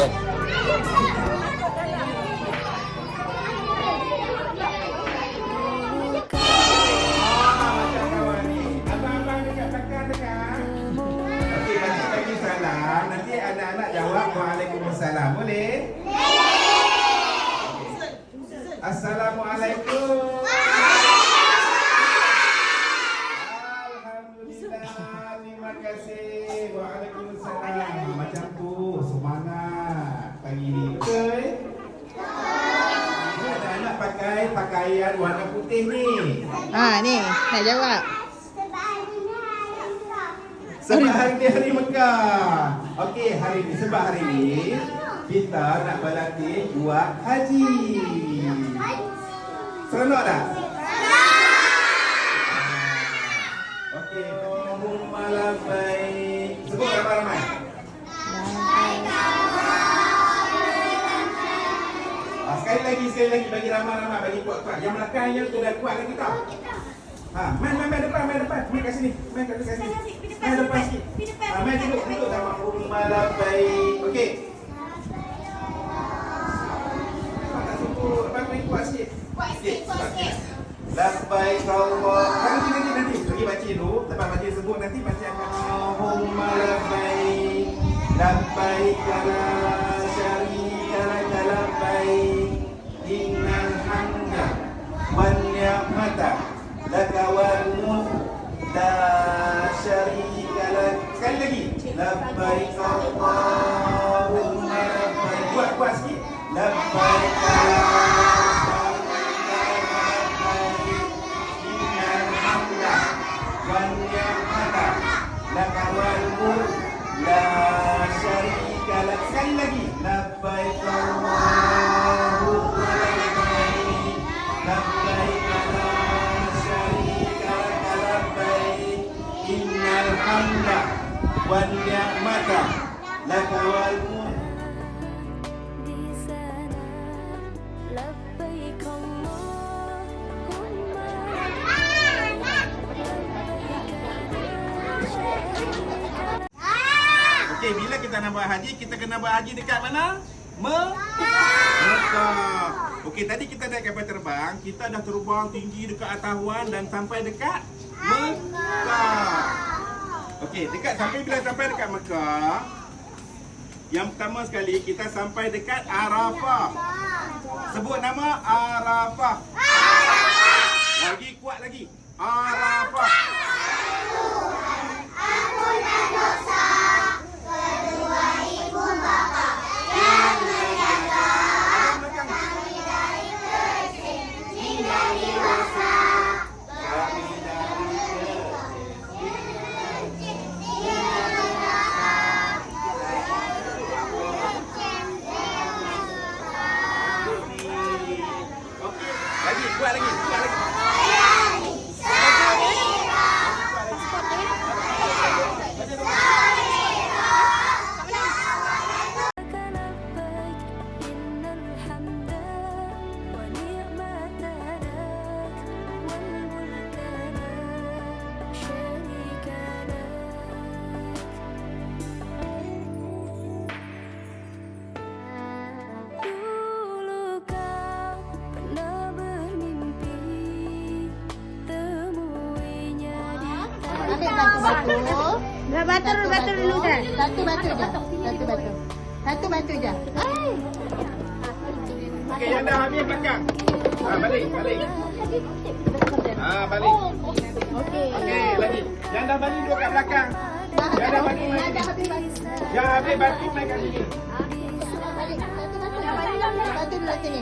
best. Nanti anak-anak jawab Waalaikumsalam. Boleh? Assalamualaikum. Alhamdulillah. Terima kasih. Waalaikumsalam. Macam tu. Semangat pagi ni. Betul? Anak-anak pakai pakaian warna putih ni. Ni nak jawab. Sebab hari ni hari Mekah. Okey, hari ni sebab hari ni kita nak berlatih buat haji. Seronok tak? Okey, Allahumma labbaik. Sebut ramai-ramai. Sekali lagi bagi ramai-ramai, bagi kuat-kuat. Yang belakang yang sudah kuat lagi tau. Main depan. Main kat sini. Main depan sikit. Main duduk. Allahumma labbaik. Okey. Tak sebut. Abang beri kuat sikit. Sikit. Labbaik Allah. Nanti. Pergi baca dulu. Lepas baca sebut nanti baca akan Allahumma labbaik. Labbaik la syarika lak labbaik. Innal hamda wan ni'mata laka wal mulk la syarika lak. Sekali lagi. Labbaik Allahumma labbaik. Kuat sikit. Labbaik la syarika labbaik. Innal hamda wan ni'mata laka wal mulk la syarika lak. Sekali lagi. Labbaik Allahumma labbaik. Labbaik la syarika lak labbaik. Innal hamda wan ni'mata laka wal mulk. Okey, bila kita nak buat haji, kita kena buat haji dekat mana? Mekah. Okey, tadi kita naik kapal terbang, kita dah terbang tinggi dekat atas awan dan sampai dekat Mekah. Okey, bila sampai dekat Mekah, yang pertama sekali kita sampai dekat Arafah. Sebut nama Arafah. Lagi kuat lagi. Arafah. Kuat lagi. Batu dulu dah. Satu batu je. Okey, yang dah habis belakang. Balik. Balik. Okey, lagi. Yang dah balik duduk kat belakang. Yang dah balik main. Yang habis batu main kat sini. Batu dulu sini.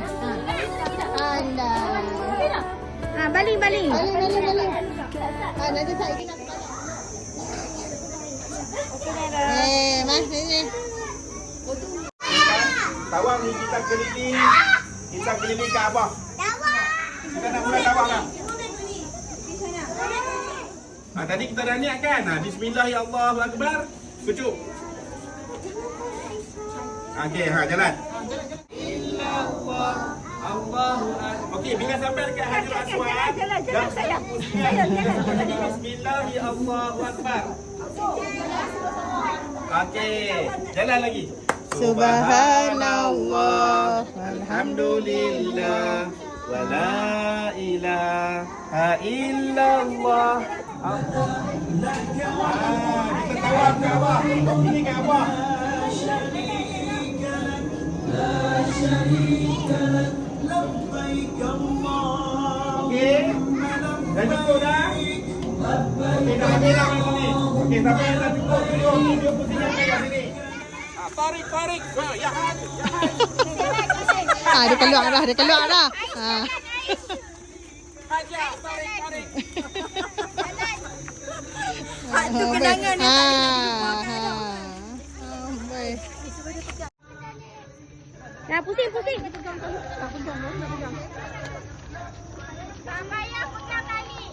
Balik. Balik. Nanti saya kena. Mas sini. Tawaf ni kita keliling Kaabah. Kita nak mula tawaf dah. Tadi kita dah niat kan? Bismillahirrahmanirrahim. Kucuk. Okey, jalan. Allahu Akbar. Okey, bila sampai dekat Hajar Aswad, jalan sayang. Bismillahirrahmanirrahim. Okey, jalan lagi. Subhanallah. Alhamdulillah. Wa la ilaha illallah. Kita tawaf ke Abah. Ini ke Abah. Okey. Dah cukup dah? Okey, dah habis dah kat sini. Okey, sampai dah cukup. Tunjuk pusingkan kat sini. Tarik. Ya, had. Dia keluar dah. Haja, tarik. Tu kenangan dia baik. Dah pusing. Sampai yang putar tali.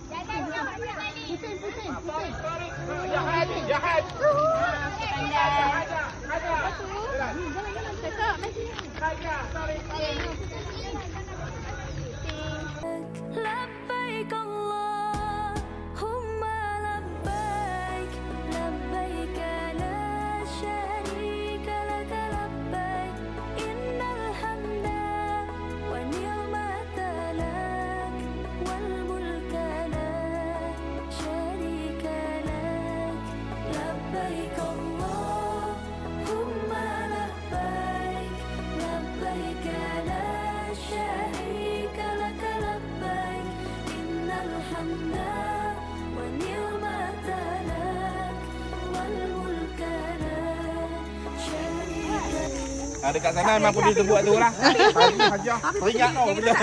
Jangan putar tali. Pusing. Ya, had. لبيك اللهم لبيك لبيك لا شريك لك لبيك إن الحمد والنعمة لك والملك لا شريك لك لبيك اللهم لبيك لبيك لا شريك لك لبيك إن الحمد والنعمة لك والملك لا شريك لك. Dekat sana memang boleh sebut tu lah. Haja. Ingat tau benda.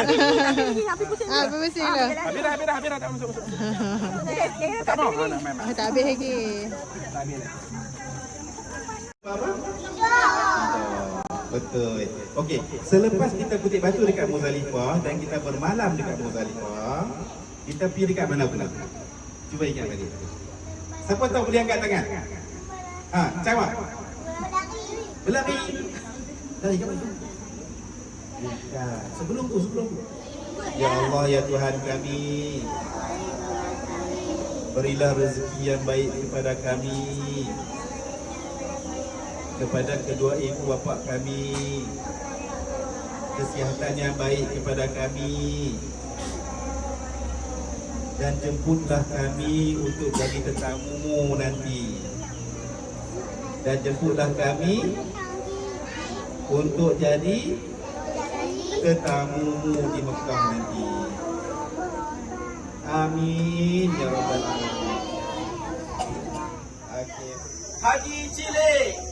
Apa mesti dah? Habis dah. Tak masuk. Tak mau. Nak main. Tak habis lagi. Tak habis dah. Apa? Betul. Okey, selepas kita kutip batu dekat Muzdalifah dan kita bermalam dekat Muzdalifah, kita pergi dekat mana pula? Cuba ingat balik. Siapa tahu boleh angkat tangan? Jawab. Berlari. Lari ke mana? Bukan. Sebelum tu. Ya Allah, ya Tuhan kami, berilah rezeki yang baik kepada kami, kepada kedua ibu bapa kami, kesihatan yang baik kepada kami, dan jemputlah kami untuk jadi tetamu nanti, dan jemputlah kami untuk jadi tetamu di Mekah nanti. Amin ya rabbal alamin. Okey. Haji Cilik.